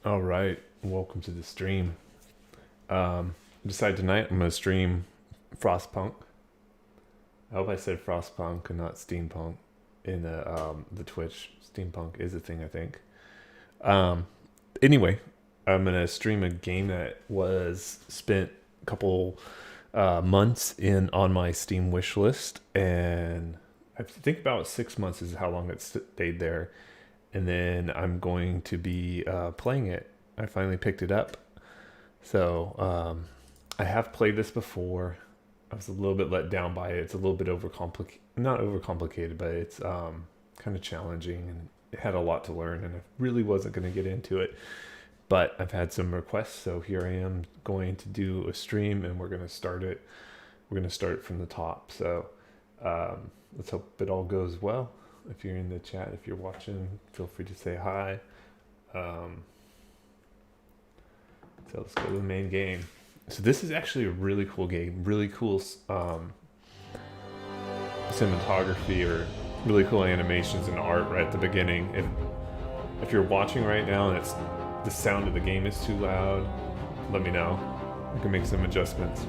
All right, welcome to the stream. Decided tonight I'm gonna stream Frostpunk. I hope I said Frostpunk and not Steampunk in the Twitch. Steampunk is a thing, I think. Um, anyway, I'm gonna stream a game that was spent a couple months in on my Steam wish list, and I think about 6 months is how long it stayed there. And then I'm going to be playing it. I finally picked it up. So I have played this before. I was a little bit let down by it. It's a little bit not overcomplicated, but it's kind of challenging, and it had a lot to learn, and I really wasn't going to get into it. But I've had some requests, so here I am going to do a stream, and we're going to start it. We're going to start it from the top. So let's hope it all goes well. If you're in the chat, if you're watching, feel free to say hi. So let's go to the main game. So this is actually a really cool game, really cool cinematography or really cool animations and art right at the beginning. If you're watching right now and it's the sound of the game is too loud, let me know. I can make some adjustments.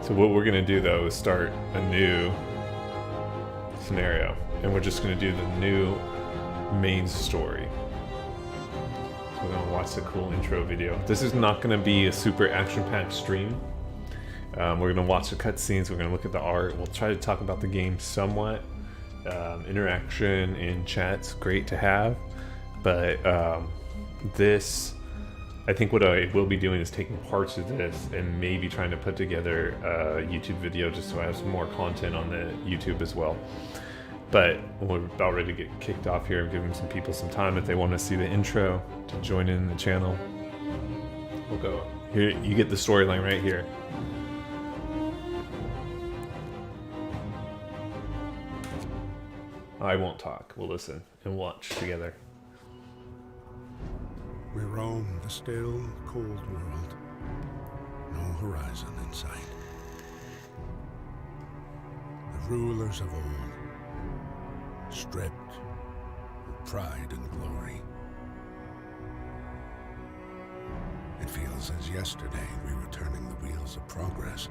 So what we're gonna do though is start a new scenario, and we're just going to do the new main story. So we're going to watch the cool intro video. This is not going to be a super action-packed stream. We're going to watch the cutscenes, we're going to look at the art, we'll try to talk about the game somewhat. Interaction in chat's great to have, but this, I think what I will be doing is taking parts of this and maybe trying to put together a YouTube video just so I have some more content on the YouTube as well. But we're about ready to get kicked off here. I'm giving some people some time if they want to see the intro to join in the channel. We'll go here. You get the storyline right here. I won't talk. We'll listen and watch together. We roam the still, cold world. No horizon in sight. The rulers of old, stripped of pride and glory. It feels as yesterday we were turning the wheels of progress.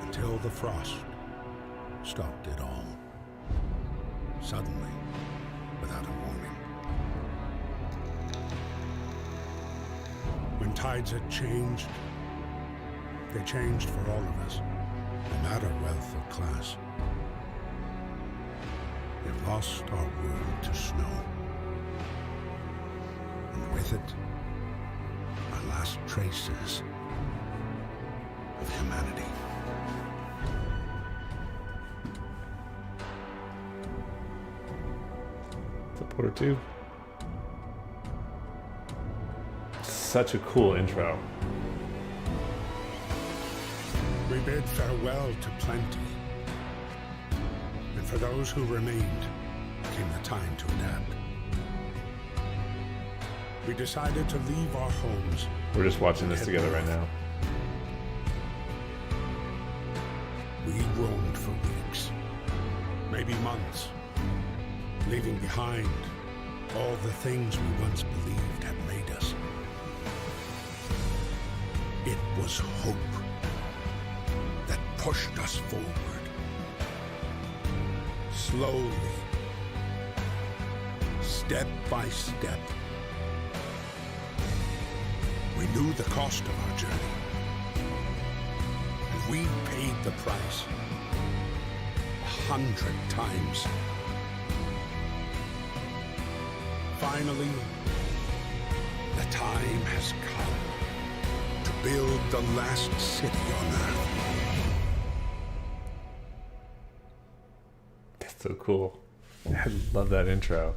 Until the frost stopped it all. Suddenly, without a warning. When tides had changed, they changed for all of us, no matter wealth or class. We lost our world to snow, and with it, our last traces of humanity. Supporter 2. Such a cool intro. We bid farewell to plenty. And for those who remained, came the time to adapt. We decided to leave our homes. We're just watching this together right now. We roamed for weeks, maybe months, leaving behind all the things we once believed had made us. It was hope that pushed us forward. Slowly, step by step, we knew the cost of our journey, and we paid the price 100 times. Finally, the time has come to build the last city on Earth. That's so cool. I love that intro.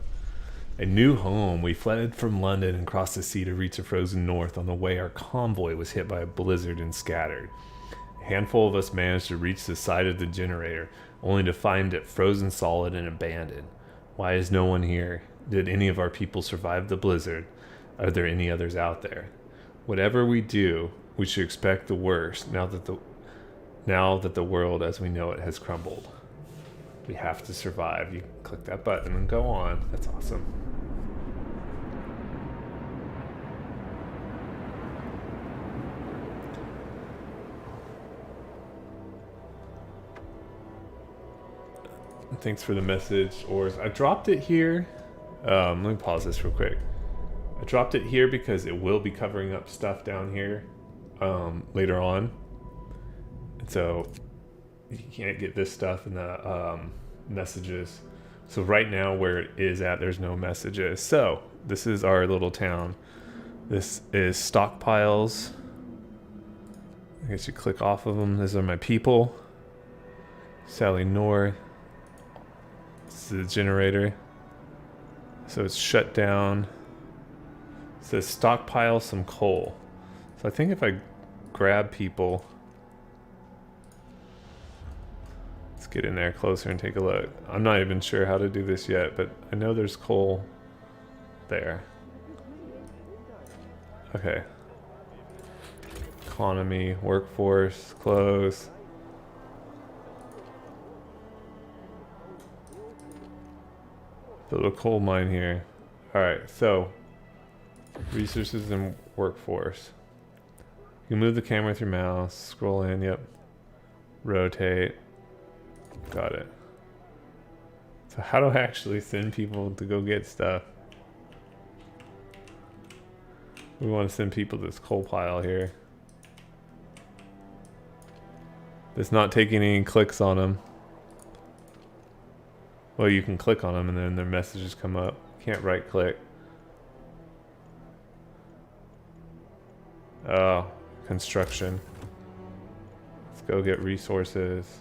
A new home. We fled from London and crossed the sea to reach the frozen north. On the way, our convoy was hit by a blizzard and scattered. A handful of us managed to reach the side of the generator, only to find it frozen solid and abandoned. Why is no one here? Did any of our people survive the blizzard? Are there any others out there? Whatever we do, we should expect the worst now that the world as we know it has crumbled. We have to survive. You click that button and go on. That's awesome. Thanks for the message, Ors. I dropped it here. Let me pause this real quick. I dropped it here because it will be covering up stuff down here later on. And so you can't get this stuff in the messages. So right now where it is at, there's no messages. So this is our little town. This is stockpiles. I guess you click off of them. These are my people. Sally North. This is the generator. So it's shut down. It says stockpile some coal. So I think if I grab people, let's get in there closer and take a look. I'm not even sure how to do this yet, but I know there's coal there. Okay. Economy, workforce, clothes. Build a coal mine here. Alright, so resources and workforce. You can move the camera with your mouse, scroll in, yep. Rotate. Got it. So how do I actually send people to go get stuff? We want to send people to this coal pile here. It's not taking any clicks on them. Well, you can click on them and then their messages come up. Can't right click. Oh, construction. Let's go get resources.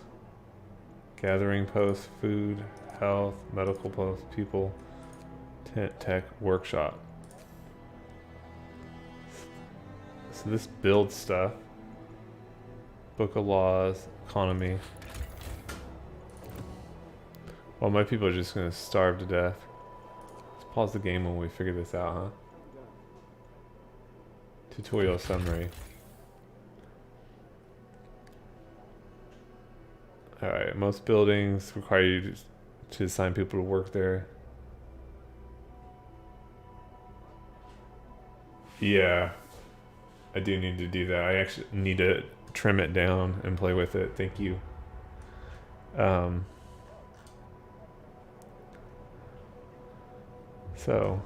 Gathering posts, food, health, medical posts, people, tent, tech, workshop. So this builds stuff. Book of laws, economy. Well, my people are just gonna starve to death. Let's pause the game when we figure this out, huh? Tutorial summary. Alright, most buildings require you to assign people to work there. Yeah, I do need to do that. I actually need to trim it down and play with it. Thank you. So,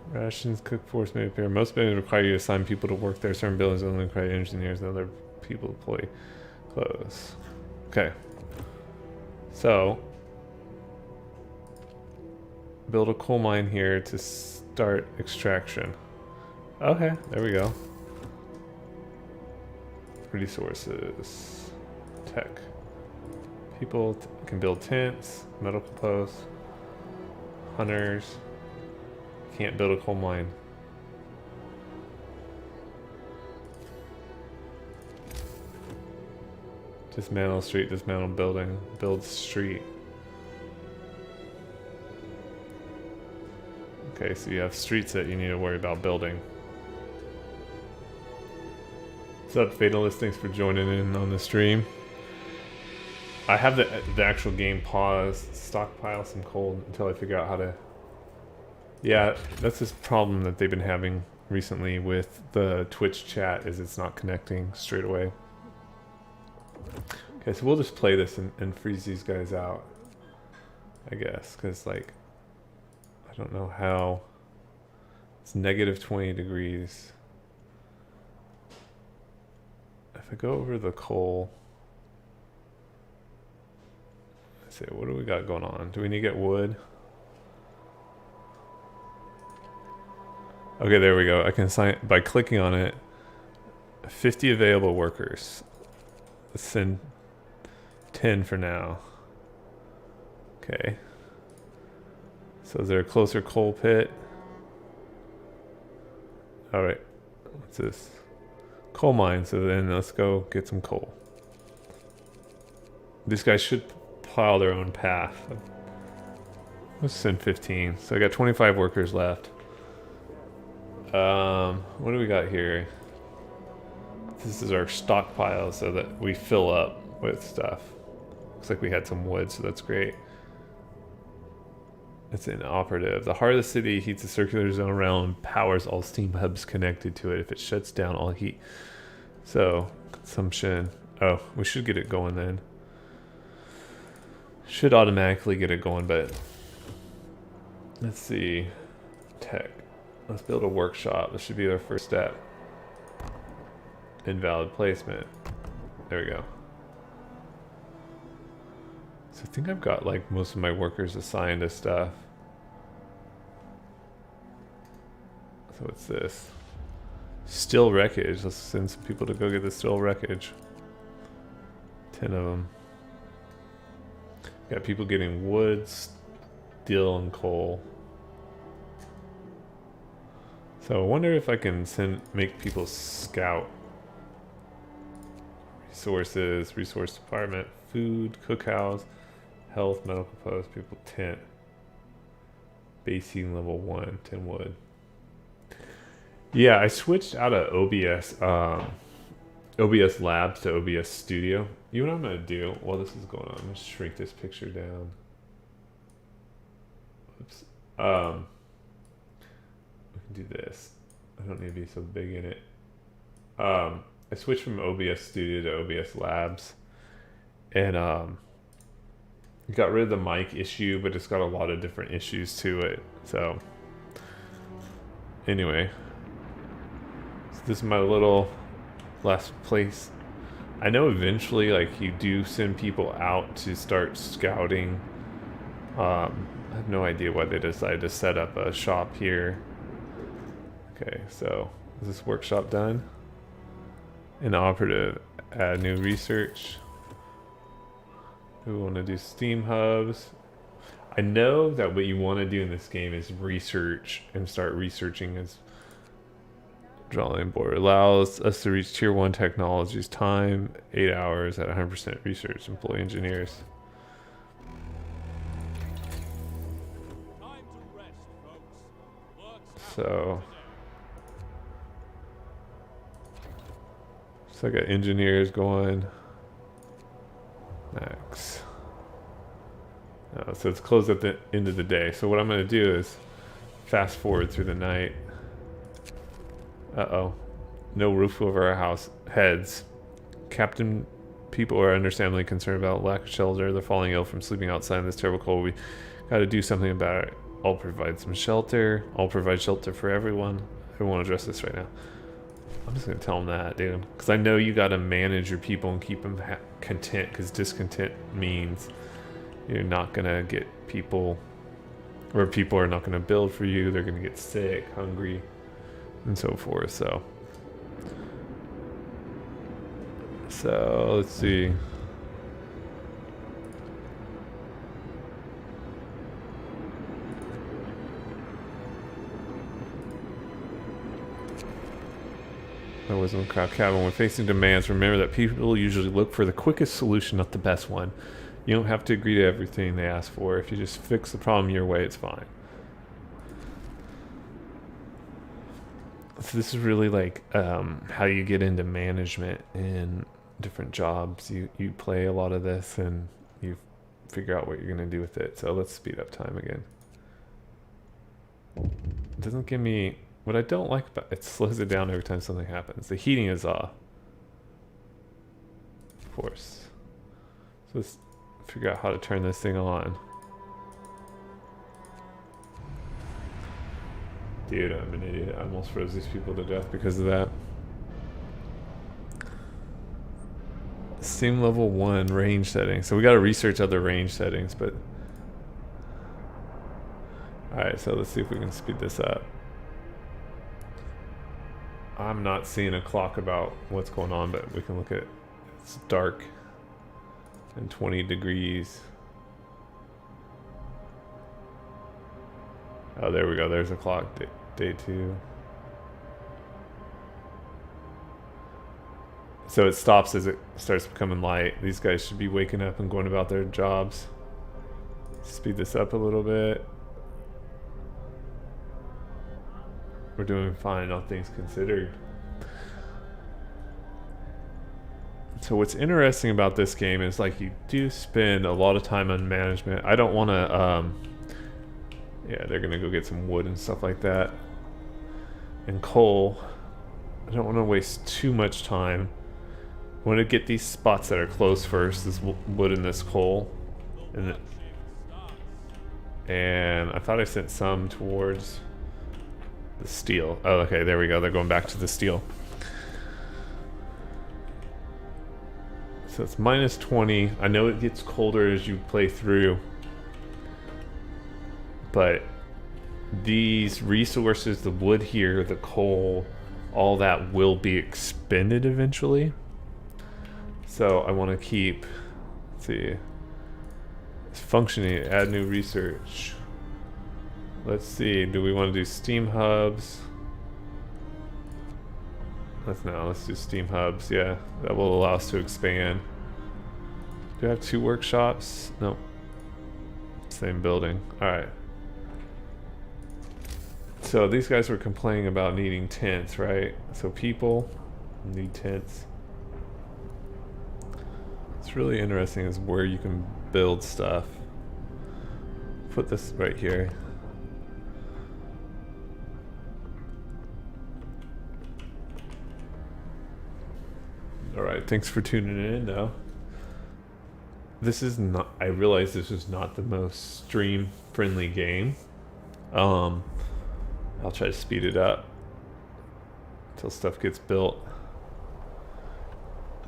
rations, cook force may appear. Most buildings require you to assign people to work there. Certain buildings only require engineers and other people to employ clothes. Okay. So, build a coal mine here to start extraction. Okay, there we go. Resources. Tech. People can build tents, medical posts. Hunters. Can't build a coal mine. Dismantle street, dismantle building, build street. Okay, so you have streets that you need to worry about building. What's up, Fatalist? Thanks for joining in on the stream. I have the actual game paused, stockpile some coal until I figure out how to... Yeah, that's this problem that they've been having recently with the Twitch chat, is it's not connecting straight away. Okay, so we'll just play this and freeze these guys out, I guess, because, like, I don't know how... It's negative 20 degrees. If I go over the coal... Let's see, what do we got going on? Do we need to get wood? Okay, there we go. I can assign, by clicking on it, 50 available workers. Let's send 10 for now. Okay. So is there a closer coal pit? Alright. What's this? Coal mine. So then let's go get some coal. These guys should plow their own path. Let's send 15. So I got 25 workers left. What do we got here? This is our stockpile so that we fill up with stuff. Looks like we had some wood, so that's great. It's inoperative. The heart of the city heats a circular zone around and powers all steam hubs connected to it. If it shuts down, all heat. So, consumption. Oh, we should get it going then. Should automatically get it going, but let's see. Tech. Let's build a workshop. This should be our first step. Invalid placement. There we go. So I think I've got like most of my workers assigned to stuff. So what's this? Still wreckage. Let's send some people to go get the still wreckage. 10 of them. Got people getting wood, steel, and coal. So I wonder if I can make people scout. Resources, resource department, food, cookhouse, health, medical post, people tent. Basing level 1, 10 wood. Yeah, I switched out of OBS Labs to OBS Studio. You know what I'm going to do while this is going on? I'm going to shrink this picture down. Oops. We can do this. I don't need to be so big in it. I switched from OBS Studio to OBS Labs. And got rid of the mic issue, but it's got a lot of different issues to it. So anyway. So this is my little last place. I know eventually like you do send people out to start scouting. I have no idea why they decided to set up a shop here. Okay, so is this workshop done? Inoperative, add new research. We want to do Steam hubs. I know that what you want to do in this game is research and start researching as drawing board. Allows us to reach tier 1 technologies. Time 8 hours at 100% research. Employ engineers. So I got engineers going. Max. So it's closed at the end of the day. So what I'm going to do is fast forward through the night. Uh-oh. No roof over our house. Heads. Captain, people are understandably concerned about lack of shelter. They're falling ill from sleeping outside in this terrible cold. We got to do something about it. I'll provide some shelter. I'll provide shelter for everyone. I won't address this right now. I'm just going to tell them that, dude. Because I know you got to manage your people and keep them content. Because discontent means you're not going to get people, or people are not going to build for you. They're going to get sick, hungry, and so forth. So let's see. Wisdom Craft Cabin. When facing demands, remember that people usually look for the quickest solution, not the best one. You don't have to agree to everything they ask for. If you just fix the problem your way, it's fine. So this is really like how you get into management in different jobs. You play a lot of this and you figure out what you're going to do with it. So let's speed up time again. It doesn't give me... What I don't like about it, slows it down every time something happens. The heating is off. Of course. So let's figure out how to turn this thing on. Dude, I'm an idiot. I almost froze these people to death because of that. Steam level 1 range settings. So we got to research other range settings, but... Alright, so let's see if we can speed this up. I'm not seeing a clock about what's going on, but we can look at it. It's dark and 20 degrees. Oh, there we go. There's a clock. Day 2. So it stops as it starts becoming light. These guys should be waking up and going about their jobs. Speed this up a little bit. We're doing fine, all things considered. So what's interesting about this game is like you do spend a lot of time on management. I don't want to, yeah, they're going to go get some wood and stuff like that. And coal. I don't want to waste too much time. I want to get these spots that are close first, this wood and this coal. And, and I thought I sent some towards the steel. Oh, okay, there we go. They're going back to the steel. So it's minus 20. I know it gets colder as you play through, but these resources, the wood here, the coal, all that will be expended eventually. So I want to keep, let's see, it's functioning, add new research. Let's see, do we want to do steam hubs? Let's do steam hubs. Yeah, that will allow us to expand. Do I have 2 workshops? Nope. Same building. Alright. So these guys were complaining about needing tents, right? So people need tents. It's really interesting is where you can build stuff. Put this right here. Alright, thanks for tuning in though. This is not, I realize this is not the most stream friendly game. I'll try to speed it up until stuff gets built.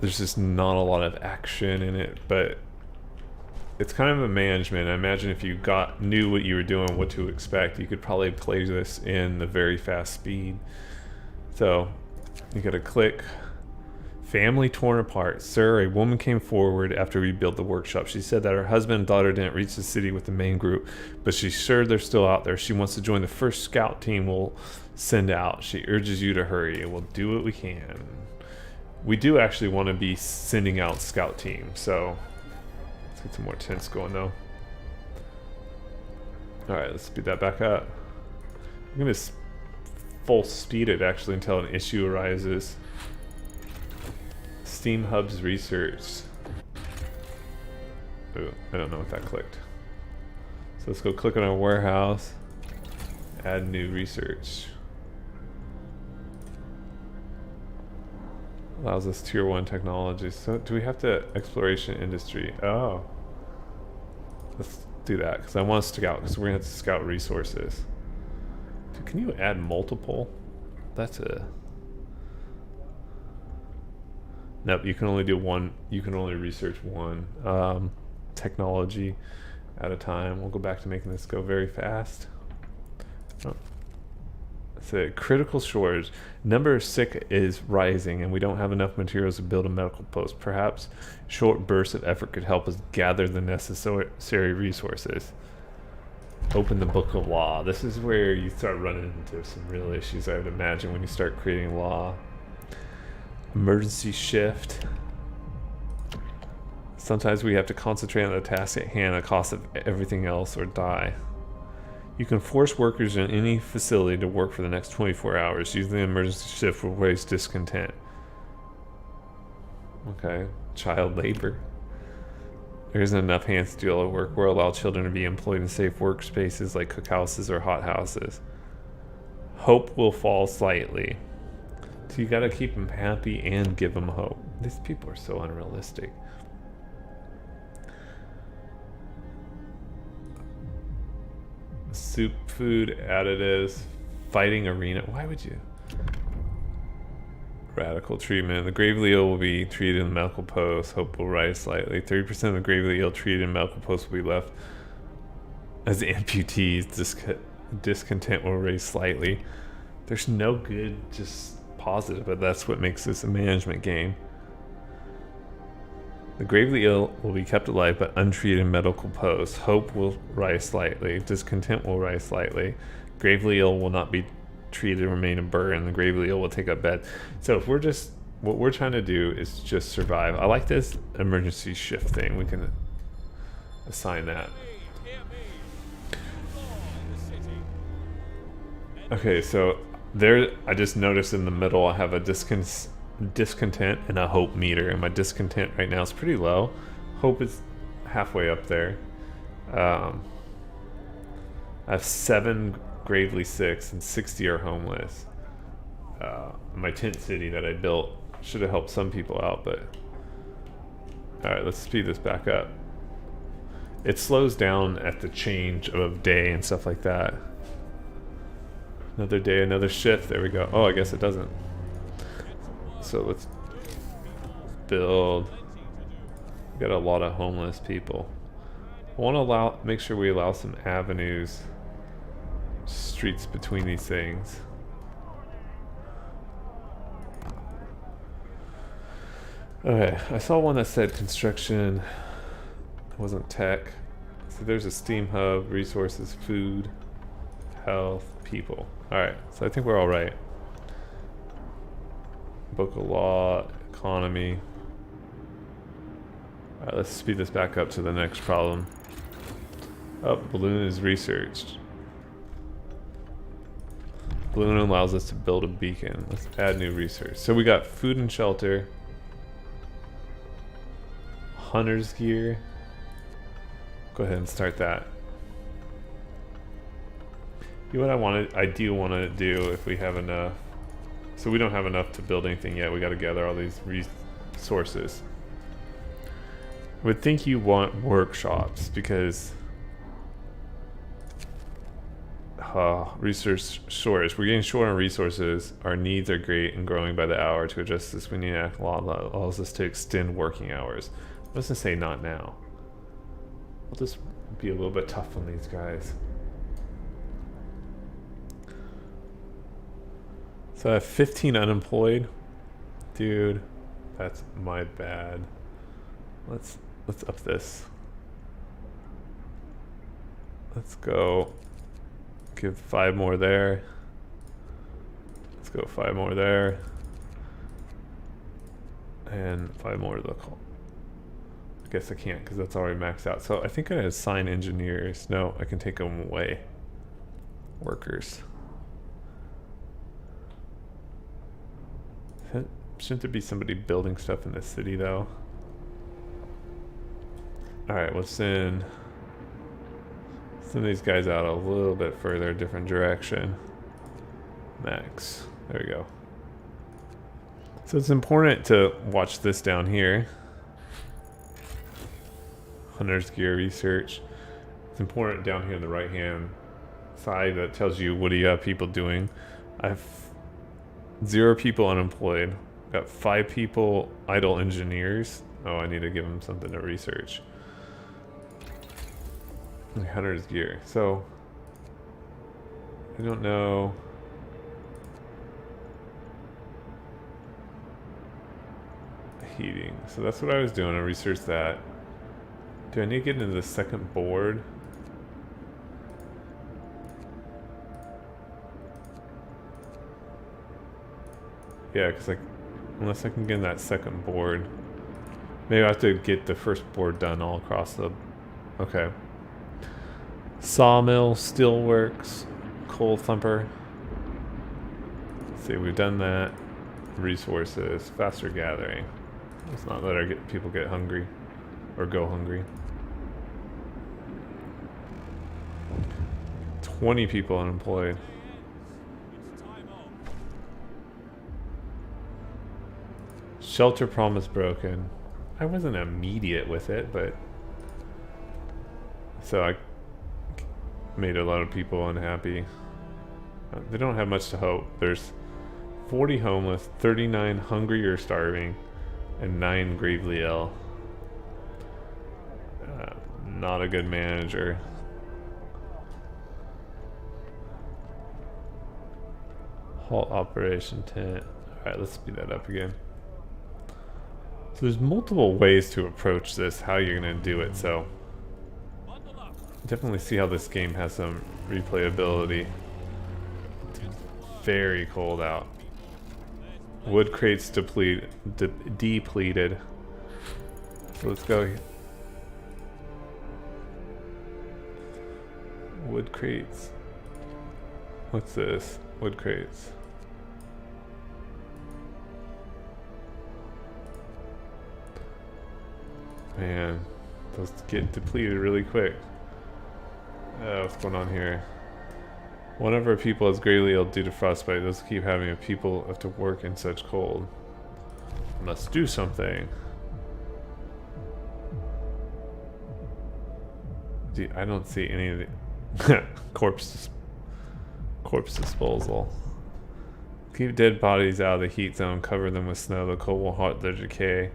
There's just not a lot of action in it, but it's kind of a management. I imagine if you knew what you were doing, what to expect, you could probably play this in the very fast speed. So you gotta click. Family torn apart. Sir, a woman came forward after we built the workshop. She said that her husband and daughter didn't reach the city with the main group, but she's sure they're still out there. She wants to join the first scout team we'll send out. She urges you to hurry, and we'll do what we can. We do actually want to be sending out scout teams, so let's get some more tents going though. Alright, let's speed that back up. I'm going to full speed it actually until an issue arises. Steam Hubs research. Ooh, I don't know what that clicked. So let's go click on our warehouse. Add new research. Allows us tier 1 technology. So do we have to exploration industry? Oh. Let's do that because I want to scout because we're going to have to scout resources. Dude, can you add multiple? That's a... Nope, you can only do one. You can only research one technology at a time. We'll go back to making this go very fast. Oh. So critical shortage. Number of sick is rising, and we don't have enough materials to build a medical post. Perhaps short bursts of effort could help us gather the necessary resources. Open the book of law. This is where you start running into some real issues, I would imagine, when you start creating law. Emergency shift. Sometimes we have to concentrate on the task at hand at the cost of everything else or die. You can force workers in any facility to work for the next 24 hours. Using the emergency shift will raise discontent. Okay. Child labor. There isn't enough hands to do all the work. We'll allow children to be employed in safe workspaces like cookhouses or hothouses. Hope will fall slightly. So you gotta keep them happy and give them hope. These people are so unrealistic. Soup, food, additives, fighting arena. Why would you? Radical treatment. The gravely ill will be treated in the medical post. Hope will rise slightly. 30% of the gravely ill treated in medical post will be left as amputees. Discontent will raise slightly. There's no good, just positive, but that's what makes this a management game. The gravely ill will be kept alive but untreated in medical posts. Hope will rise slightly. Discontent will rise slightly. Gravely ill will not be treated and remain a burden. The gravely ill will take up bed. So if we're just, what we're trying to do is just survive. I like this emergency shift thing. We can assign that. Okay, so there, I just noticed in the middle I have a discontent and a hope meter, and my discontent right now is pretty low. Hope is halfway up there. I have 7 gravely sick and 60 are homeless. My tent city that I built should have helped some people out, but alright, let's speed this back up. It slows down at the change of day and stuff like that. Another day, another shift. There we go. Oh, I guess it doesn't. So let's build. We got a lot of homeless people. I want to make sure we allow some avenues, streets between these things. Okay, I saw one that said construction. It wasn't tech. So there's a steam hub, resources, food, health, people. Alright, so I think we're alright. Book of law, economy. Alright, let's speed this back up to the next problem. Oh, balloon is researched. Balloon allows us to build a beacon. Let's add new research. So we got food and shelter. Hunter's gear. Go ahead and start that. You know what I do want to do if we have enough. So we don't have enough to build anything yet. We got to gather all these resources. I would think you want workshops because resource shortage. We're getting short on resources. Our needs are great and growing by the hour. To address this, we need an act law that allows us to extend working hours. Let's just say not now. I'll just be a little bit tough on these guys. So I have 15 unemployed. Dude, that's my bad. Let's up this. Let's go. Give 5 more there. Let's go 5 more there. And 5 more to the call. I guess I can't because that's already maxed out. So I think I assign engineers. No, I can take them away. Workers. Shouldn't there be somebody building stuff in this city though? Alright, we'll send these guys out a little bit further, different direction. Max. There we go. So it's important to watch this down here. Hunter's gear research. It's important down here on the right hand side that tells you what do you have people doing. I have 0 people unemployed. Got 5 people idle engineers. Oh, I need to give them something to research. Hunter's gear. So I don't know. Heating. So that's what I was doing. I researched that. Do I need to get into the second board? Yeah, because unless I can get in that second board. Maybe I have to get the first board done all across the... Okay. Sawmill, steelworks, coal thumper. Let's see, we've done that. Resources, faster gathering. Let's not let people get hungry. Or go hungry. 20 people unemployed. Shelter promise broken. I wasn't immediate with it, but so I made a lot of people unhappy. They don't have much to hope. There's 40 homeless, 39 hungry or starving, and 9 gravely ill. Not a good manager. Halt operation tent. Alright, let's speed that up again. So there's multiple ways to approach this, how you're going to do it, so definitely see how this game has some replayability. It's very cold out. Wood crates depleted. So let's go here. Wood crates. What's this? Wood crates. Man, those get depleted really quick. What's going on here? One of our people is gravely ill due to frostbite. Those keep having people have to work in such cold. Must do something. I don't see any of the corpse disposal. Keep dead bodies out of the heat zone. Cover them with snow. The cold will halt their decay.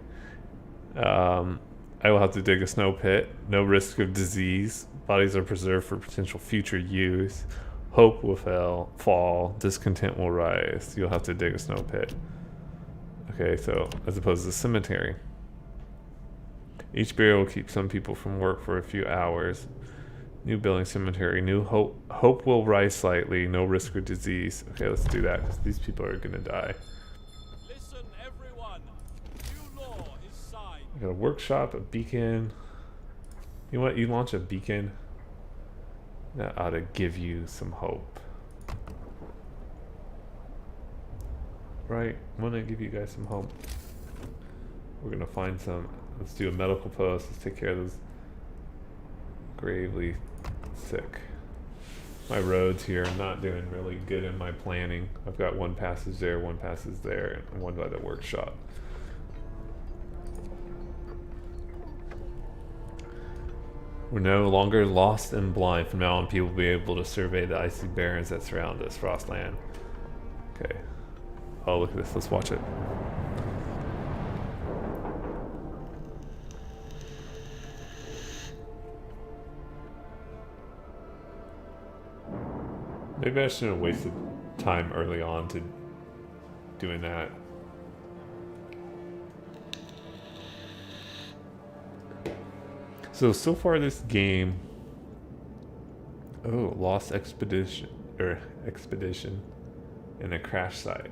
I will have to dig a snow pit. No risk of disease. Bodies are preserved for potential future use. Hope will fall. Discontent will rise. You'll have to dig a snow pit. Okay, so as opposed to the cemetery. Each burial will keep some people from work for a few hours. New building cemetery. New hope. Hope will rise slightly. No risk of disease. Okay, let's do that because these people are gonna die. Listen, everyone. New law is signed. I got a workshop, a beacon. You know what? You launch a beacon. That ought to give you some hope. Right? Want to give you guys some hope. We're gonna find some. Let's do a medical post. Let's take care of those gravely sick. My roads here are not doing really good in my planning. I've got one passage there, one passage there, and one by the workshop. We're no longer lost and blind. From now on, people will be able to survey the icy barrens that surround us, Frostland. Okay. Oh, look at this. Let's watch it. Maybe I shouldn't have wasted time early on to doing that. So far this game. Oh, lost expedition and a crash site.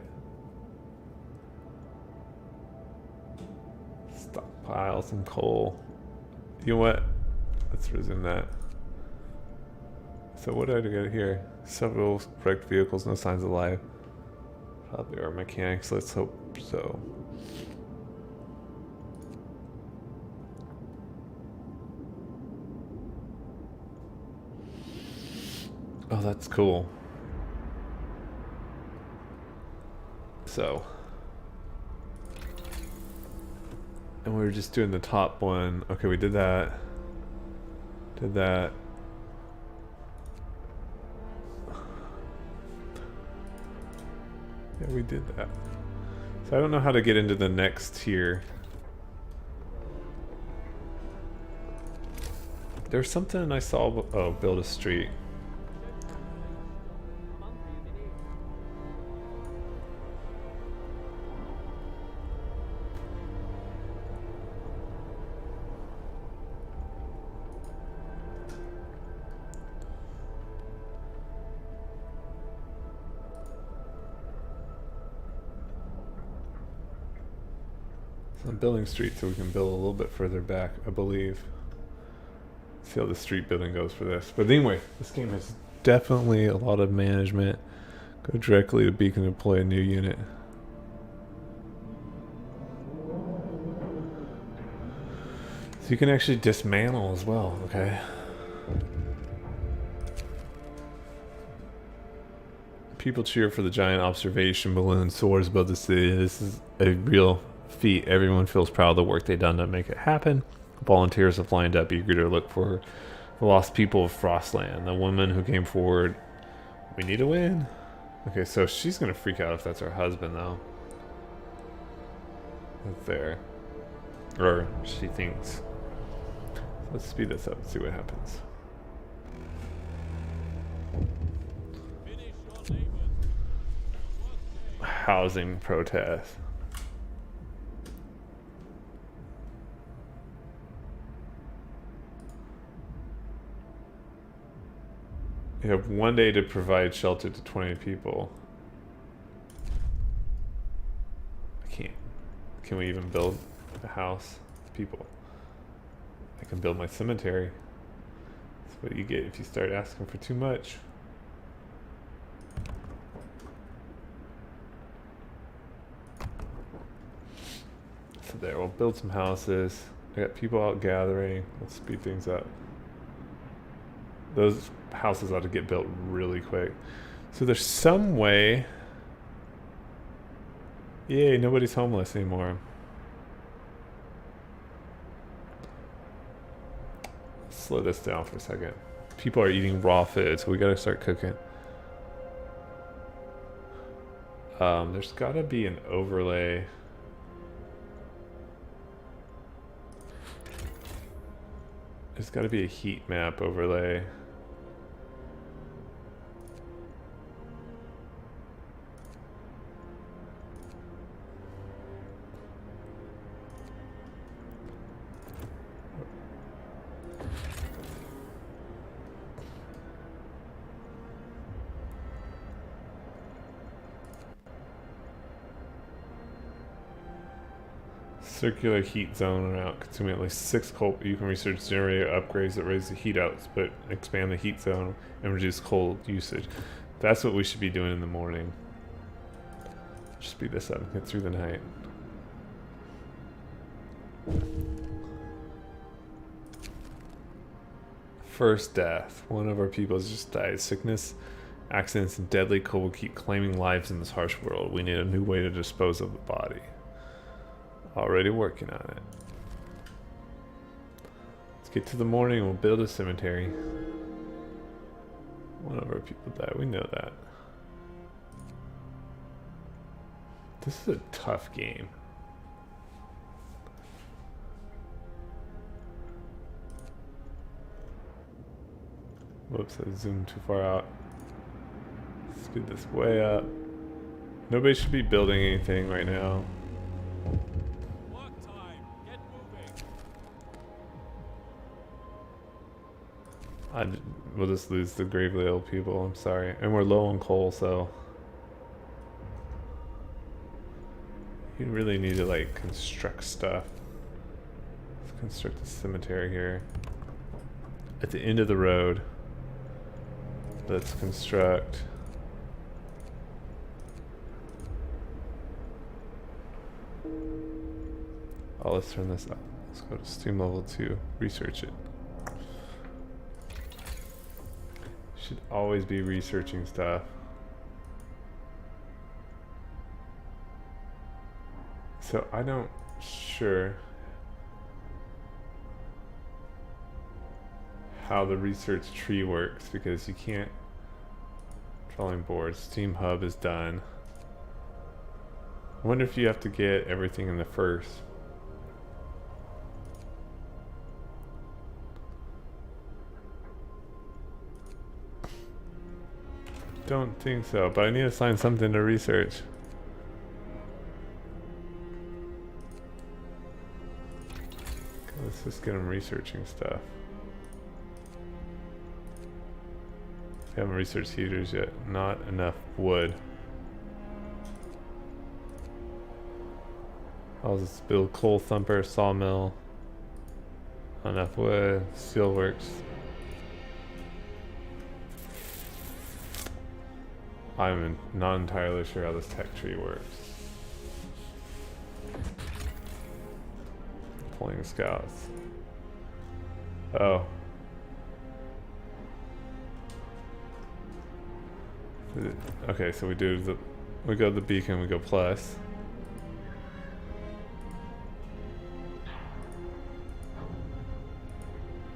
Stockpile some coal. You know what? Let's resume that. So what did I get here? Several wrecked vehicles, no signs of life. Probably are mechanics, let's hope so. Oh, that's cool. So. And we were just doing the top one. Okay, we did that. Did that. Yeah, we did that. So I don't know how to get into the next tier. There's something I saw. Oh, build a street. I'm building street so we can build a little bit further back, I believe. See how the street building goes for this. But anyway, this game has definitely a lot of management. Go directly to Beacon and deploy a new unit. So you can actually dismantle as well, okay? People cheer for the giant observation balloon soars above the city. This is a real feat. Everyone feels proud of the work they've done to make it happen. Volunteers have lined up eager to look for the lost people of Frostland. The woman who came forward. We need to win. Okay, so she's gonna freak out if that's her husband, though. That's there. Or she thinks. Let's speed this up and see what happens. Housing protest. You have 1 day to provide shelter to 20 people. I can't. Can we even build a house? People. I can build my cemetery. That's what you get if you start asking for too much. So there, we'll build some houses. I got people out gathering. Let's speed things up. Those houses ought to get built really quick. So there's some way. Yay, nobody's homeless anymore. slow this down for a second. People are eating raw food, so we gotta start cooking. There's gotta be an overlay. There's gotta be a heat map overlay. Circular heat zone around consuming at least 6 coal. You can research generator upgrades that raise the heat output, expand the heat zone, and reduce coal usage. That's what we should be doing in the morning. Speed this up and get through the night. First death. One of our people has just died. Sickness, accidents, and deadly cold will keep claiming lives in this harsh world. We need a new way to dispose of the body. Already working on it. Let's get to the morning and we'll build a cemetery. One of our people died. We know that. This is a tough game. Whoops, I zoomed too far out. Speed this way up. Nobody should be building anything right now. Work time. Get moving. We'll just lose the gravely ill people. I'm sorry. And we're low on coal, so you really need to like construct stuff. Let's construct a cemetery here. At the end of the road. Let's construct. Oh, let's turn this up. Let's go to Steam level 2. Research it. Should always be researching stuff. So I don't sure how the research tree works because you can't. Drawing board. Steam hub is done. I wonder if you have to get everything in the first. Don't think so, but I need to assign something to research. Let's just get them researching stuff. We haven't researched heaters yet. Not enough wood. I'll just build coal thumper, sawmill. Not enough wood, steelworks. I'm not entirely sure how this tech tree works. Pulling scouts. Oh. Okay, so we go to the beacon, we go plus.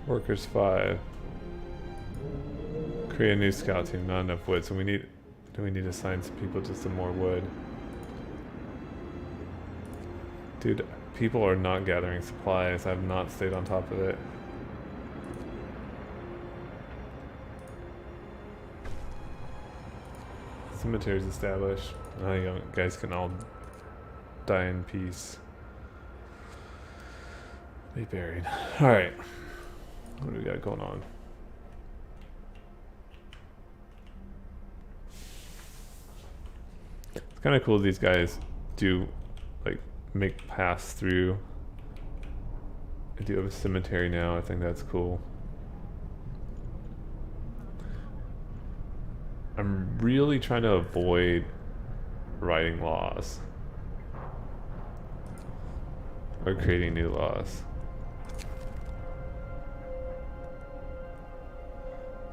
Workers 5. Create a new scout team, not enough wood, so we need to assign some people to some more wood. Dude, people are not gathering supplies. I've not stayed on top of it. Cemeteries established. Now you guys can all die in peace. Be buried. Alright. What do we got going on? It's kind of cool these guys do like make pass through. I do have a cemetery now. I think that's cool. I'm really trying to avoid writing laws or creating new laws.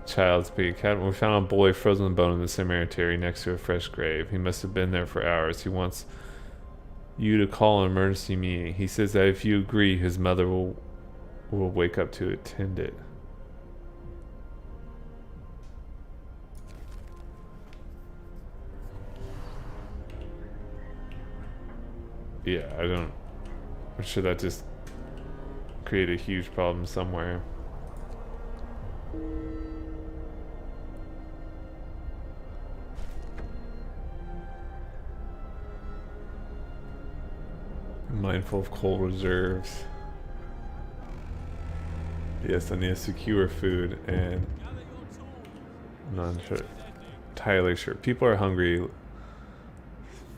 Child's Peak. We found a boy frozen to bone in the cemetery next to a fresh grave. He must have been there for hours. He wants you to call an emergency meeting. He says that if you agree, his mother will wake up to attend it. Yeah, I don't. I'm sure that just created a huge problem somewhere. Mindful of coal reserves. Yes, I need to secure food and Gather your tools. not entirely sure. People are hungry.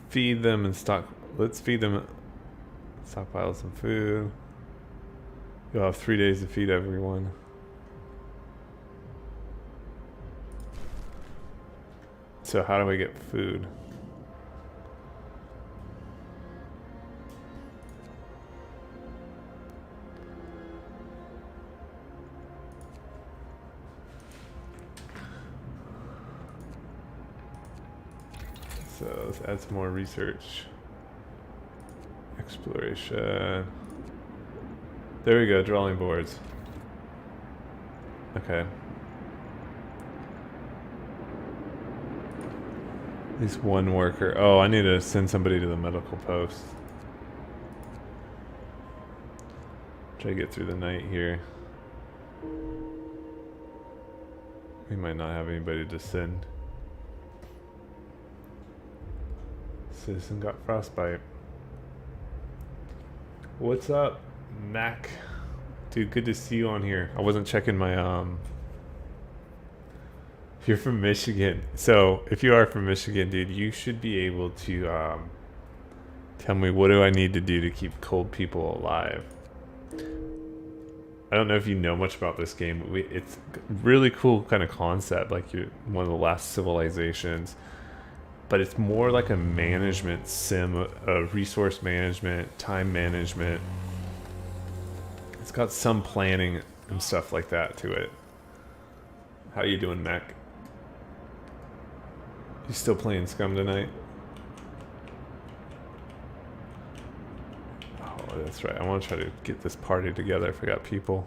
Feed them and stock. Let's feed them. Stockpile some food. You'll have 3 days to feed everyone. So how do I get food? So let's add some more research. Exploration. There we go, drawing boards. Okay. At least one worker. Oh, I need to send somebody to the medical post. Try to get through the night here. We might not have anybody to send. Citizen got frostbite. What's up, Mac? Dude, good to see you on here. I wasn't checking my If you're from Michigan, so if you are from Michigan, dude, you should be able to tell me what do I need to do to keep cold people alive. I don't know if you know much about this game, but it's really cool kind of concept, like you're one of the last civilizations, but it's more like a management sim, resource management, time management. It's got some planning and stuff like that to it. How you doing, Mac? You still playing Scum tonight? Oh, that's right. I want to try to get this party together if I got people.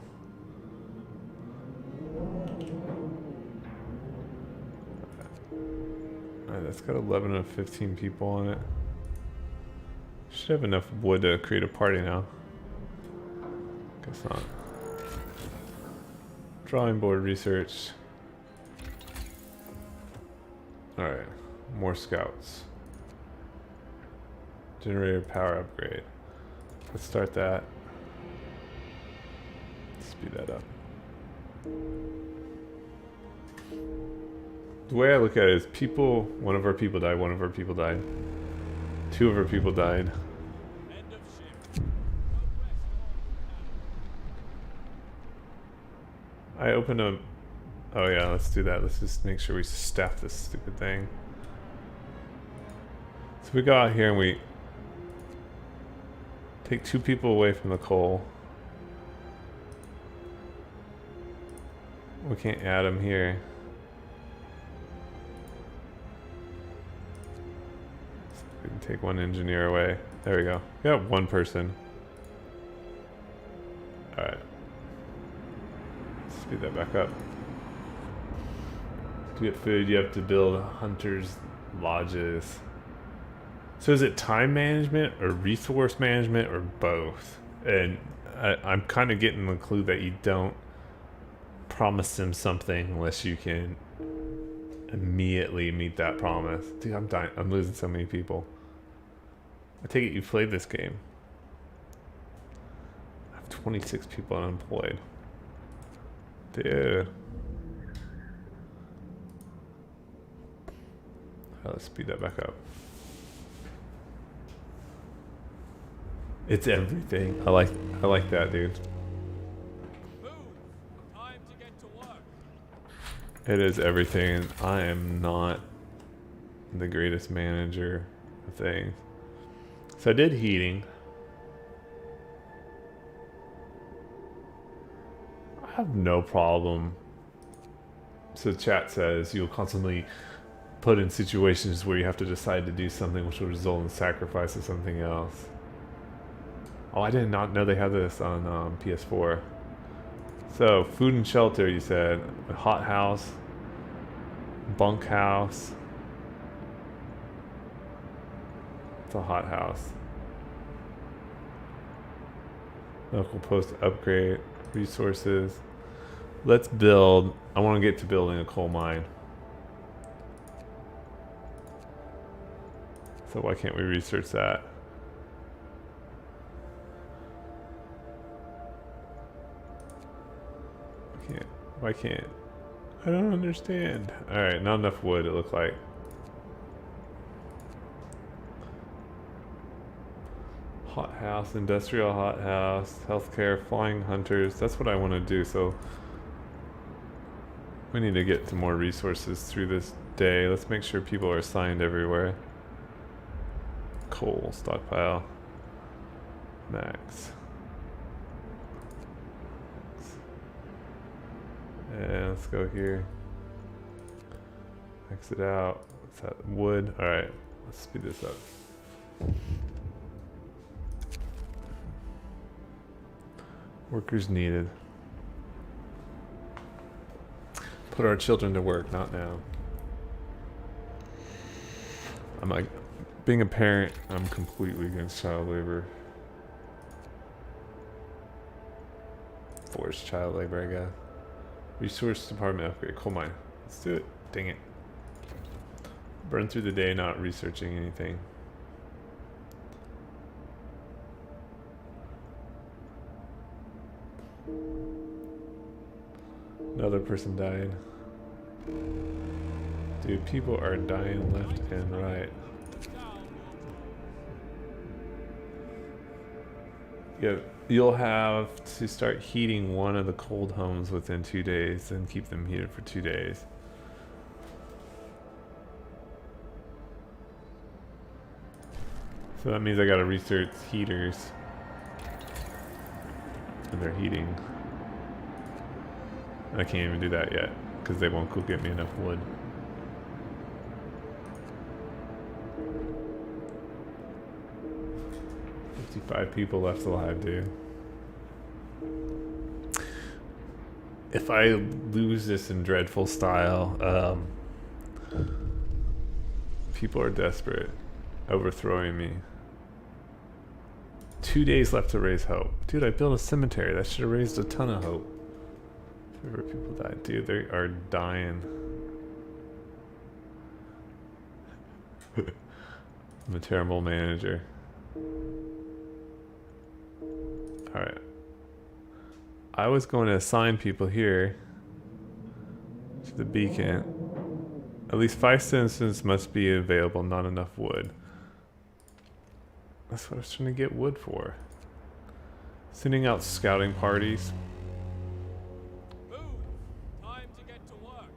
Alright, that's got 11 of 15 people on it. Should have enough wood to create a party now. Guess not. Drawing board research. Alright, more scouts. Generator power upgrade. Let's start that. Speed that up. The way I look at it is people, one of our people died, one of our people died. Two of our people died. End of shift. I opened a... Oh yeah, let's do that. Let's just make sure we staff this stupid thing. So we go out here and we take 2 people away from the coal. We can't add them here. So we can take 1 engineer away. There we go. We got 1 person. Alright. Speed that back up. To get food, you have to build hunters' lodges. So is it time management or resource management or both? And I'm kind of getting the clue that you don't promise them something unless you can immediately meet that promise. Dude, I'm dying. I'm losing so many people. I take it you played this game. I have 26 people unemployed. Dude. Let's speed that back up. It's everything. I like that, dude. Move. Time to get to work. It is everything, and I am not the greatest manager of things. So I did heating. I have no problem. So chat says you'll constantly put in situations where you have to decide to do something which will result in sacrifice of something else. Oh, I did not know they had this on PS4. So, food and shelter, you said. A hot house. Bunk house. It's a hot house. Local post upgrade. Resources. Let's build. I want to get to building a coal mine. So why can't we research that? Why can't? I don't understand. Alright, not enough wood, it looked like. Hothouse, industrial hothouse, healthcare, flying hunters. That's what I want to do, so we need to get to more resources through this day. Let's make sure people are assigned everywhere. Coal stockpile. Max. And let's go here. Exit out. What's that? Wood. Alright, let's speed this up. Workers needed. Put our children to work, not now. I'm like, being a parent, I'm completely against child labor. Forced child labor, I guess. Resource department upgrade. Coal mine. Let's do it. Dang it. Burn through the day not researching anything. Another person died. Dude, people are dying left and right. Yeah, you'll have to start heating one of the cold homes within 2 days and keep them heated for 2 days. So that means I gotta research heaters. And their heating. I can't even do that yet because they won't go get me enough wood. Five people left alive, dude. If I lose this in dreadful style, people are desperate, overthrowing me. 2 days left to raise hope. Dude, I built a cemetery. That should have raised a ton of hope. Fewer people died. Dude, they are dying. I'm a terrible manager. Alright. I was going to assign people here to the beacon. At least 5 citizens must be available, not enough wood. That's what I was trying to get wood for. Sending out scouting parties. Move! Time to get to work.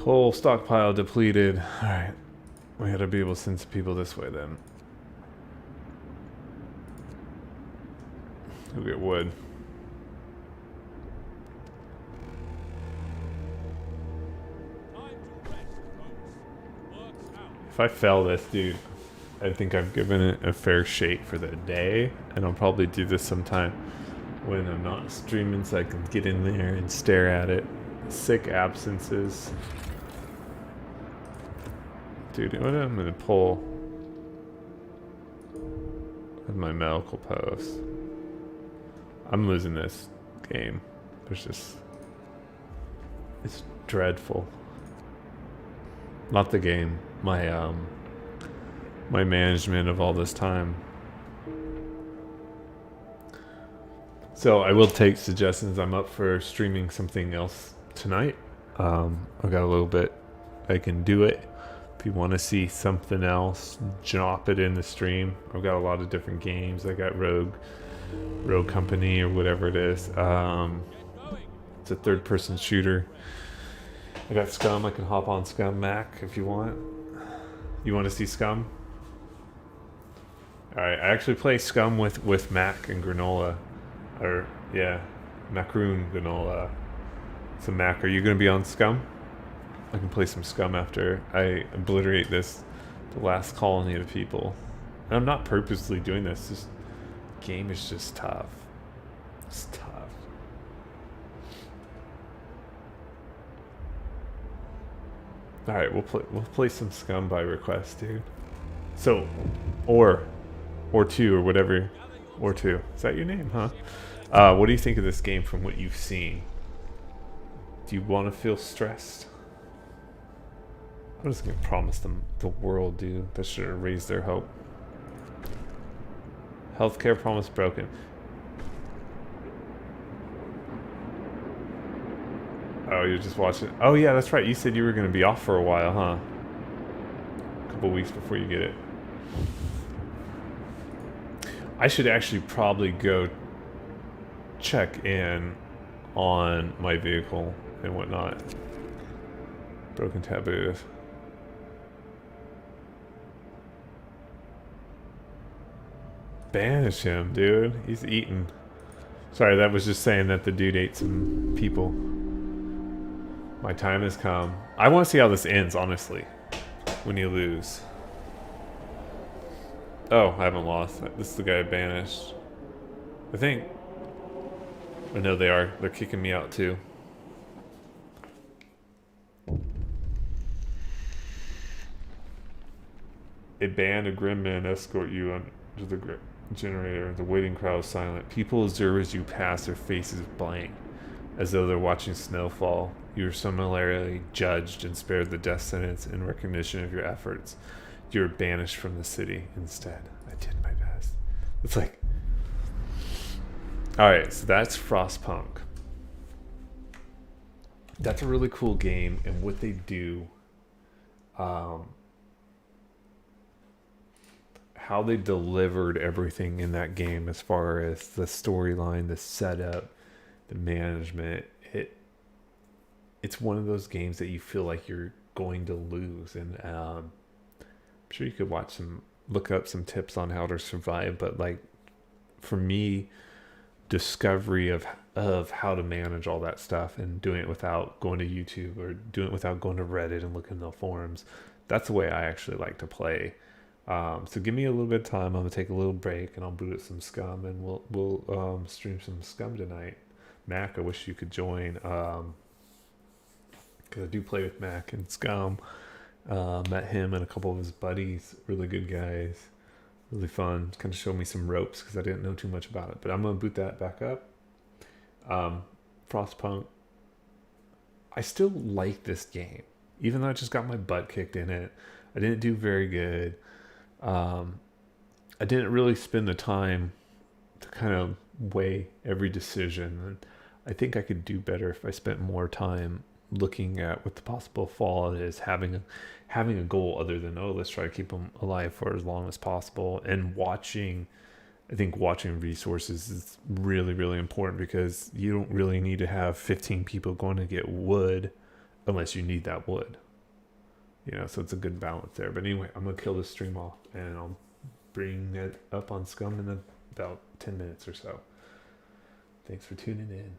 Coal stockpile depleted. Alright. We gotta be able to send some people this way then. Go get wood. Time to rest, folks. Work's out. If I fail this, dude, I think I've given it a fair shake for the day. And I'll probably do this sometime when I'm not streaming so I can get in there and stare at it. Sick absences. Dude, what am I gonna pull? Of my medical post. I'm losing this game. There's just... It's dreadful. Not the game. My my management of all this time. So I will take suggestions. I'm up for streaming something else tonight. I've got a little bit. I can do it. If you want to see something else, drop it in the stream. I've got a lot of different games. I got Rogue Company or whatever it is. It's a third-person shooter. I got Scum. I can hop on Scum Mac if you want. You want to see Scum? All right. I actually play Scum with Mac and Granola, or yeah, Macaroon Granola. So Mac, are you gonna be on Scum? I can play some Scum after I obliterate the last colony of people. And I'm not purposely doing this. This game is just tough. It's tough. All right, we'll play some Scum by request, dude. So, or two or whatever, or two. Is that your name, huh? What do you think of this game from what you've seen? Do you want to feel stressed? I'm just gonna promise them the world, dude. That should have raised their hope. Healthcare promise broken. Oh, you're just watching. Oh yeah, that's right. You said you were gonna be off for a while, huh? A couple weeks before you get it. I should actually probably go check in on my vehicle and whatnot. Broken taboos. Banish him, dude. He's eating. Sorry, that was just saying that the dude ate some people. My time has come. I want to see how this ends, honestly. When you lose. Oh, I haven't lost. This is the guy I banished. I think. I know they are. They're kicking me out too. A band of grim men escort you under the generator. The waiting crowd is silent. People observe as you pass, their faces blank, as though they're watching snowfall. You are summarily judged and spared the death sentence in recognition of your efforts. You are banished from the city instead. I did my best. It's like... Alright, so that's Frostpunk. That's a really cool game, and what they do... how they delivered everything in that game as far as the storyline, the setup, the management. It's one of those games that you feel like you're going to lose, and I'm sure you could look up some tips on how to survive, but like for me, discovery of how to manage all that stuff and doing it without going to YouTube or doing it without going to Reddit and looking in the forums, that's the way I actually like to play. So give me a little bit of time. I'm gonna take a little break and I'll boot up some Scum, and we'll stream some Scum tonight. Mac, I wish you could join, because I do play with Mac and Scum. Met him and a couple of his buddies, really good guys, really fun. Kind of showed me some ropes because I didn't know too much about it, but I'm gonna boot that back up. Frostpunk, I still like this game, even though I just got my butt kicked in it. I didn't do very good. I didn't really spend the time to kind of weigh every decision, and I think I could do better if I spent more time looking at what the possible fallout is, having a goal other than, oh, let's try to keep them alive for as long as possible. And I think watching resources is really, really important, because you don't really need to have 15 people going to get wood unless you need that wood. So it's a good balance there. But anyway, I'm going to kill this stream off, and I'll bring it up on Scum in about 10 minutes or so. Thanks for tuning in.